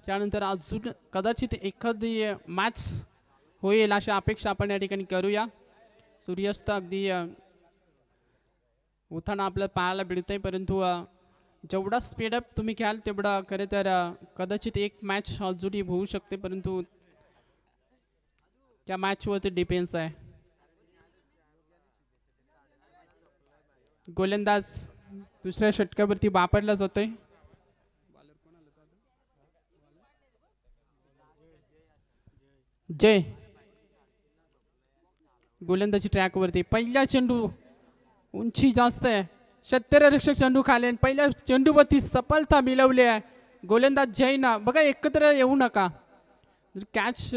त्यानंतर अजून कदाचित एखादी मॅच होईल अशी अपेक्षा आपण या ठिकाणी करूया. सूर्यास्त अगदी उठाणं आपल्याला पाहायला मिळतंय, परंतु जेवढा स्पीडअप तुम्ही घ्याल तेवढा खरं तर कदाचित एक मॅच अजूनही होऊ शकते, परंतु त्या मॅचवरती डिपेंड्स आहे. गोलंदाज दुसऱ्या षटकावरती वापरला जातोय. जय गोलंदाजी ट्रॅकवरती पहिला चेंडू उंची जास्त आहे, क्षेत्ररक्षक चेंडू खाली आणि पहिल्या चेंडूवरती सफलता मिळवली आहे. गोलंदाज जैन बघा एकत्र येऊ नका, जर कॅच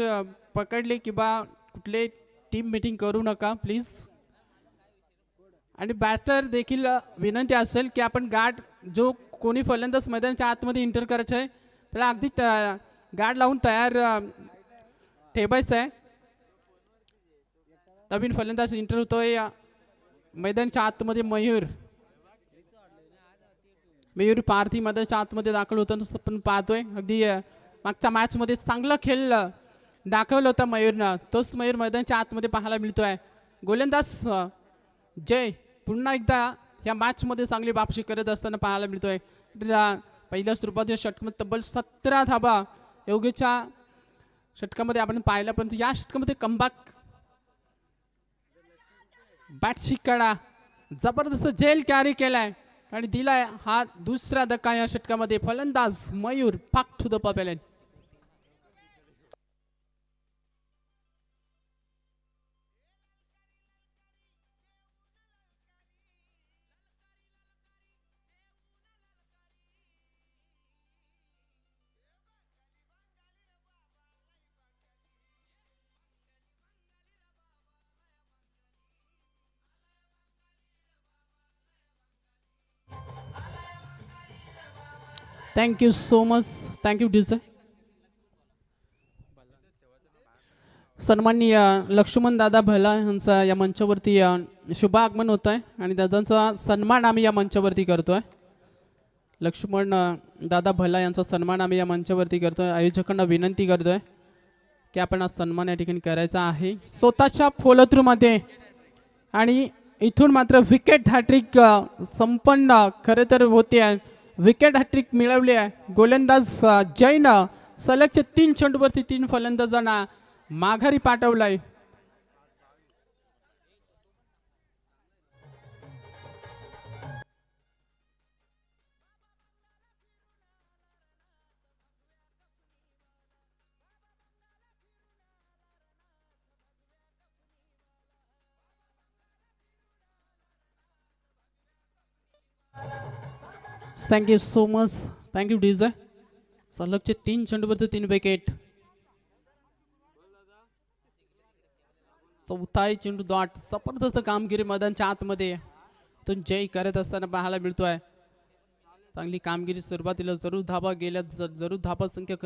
पकडले किंवा कुठले टीम मीटिंग करू नका प्लीज. आणि बॅटर देखील विनंती असेल की आपण गार्ड जो कोणी फलंदाज मैदानाच्या आतमध्ये इंटर करायचं आहे त्याला अगदी गार्ड लावून तयार ठेवायचं आहे. नवीन फलंदाज इंटर होतोय मैदानाच्या आतमध्ये. मयूर पार्थी मैदानाच्या आतमध्ये दाखल होतं आपण पाहतोय. अगदी मागच्या मॅचमध्ये चांगला खेळ दाखवलं होतं मयूरनं, तोच मयूर मैदानाच्या आतमध्ये पाहायला मिळतोय. गोलंदाज जय पुन्हा एकदा या मॅचमध्ये चांगली वापसी करत असताना पाहायला मिळतोय. पहिल्या सुरुवातीच्या षटकामध्ये तब्बल 17 धाबा योग्यच्या षटकामध्ये आपण पाहिला, परंतु या षटकामध्ये कमबॅक बॅटची कडा जबरदस्त जेल कॅरी केलाय आणि दिलाय हा दुसरा धक्का या षटकामध्ये. फलंदाज मयूर पाक to the pavilion. Thank you so much. Thank you DJ. सन्माननीय लक्ष्मण दादा भला यांचा या मंचावरती शुभ आगमन होत आहे आणि दादांचा सन्मान आम्ही या मंचावरती करतोय. लक्ष्मण दादा भला यांचा सन्मान आम्ही या मंचावरती करतोय. आयोजकांना विनंती करतोय की आपण हा सन्मान या ठिकाणी करायचा आहे स्वतःच्या फॉलोथ्रूमध्ये. आणि इथून मात्र विकेट हॅट्रिक संपन्न खरे तर होते. विकेट हॅट्रिक मिळवली आहे. गोलंदाज जैन सलगचे 3 चेंडूवरती 3 फलंदाजांना माघारी पाठवलाय. Thank you so much. Thank you DJ. सलगचे 3 चेंडूवरती 3 विकेट. चौथाही चेंडू डॉट. जबरदस्त कामगिरी मैदानाच्या आतमध्ये तो जय करत असताना पाहायला मिळतोय. चांगली कामगिरी सुरुवातीला जरूर धाबा गेल्या जरूर धाबा संख्या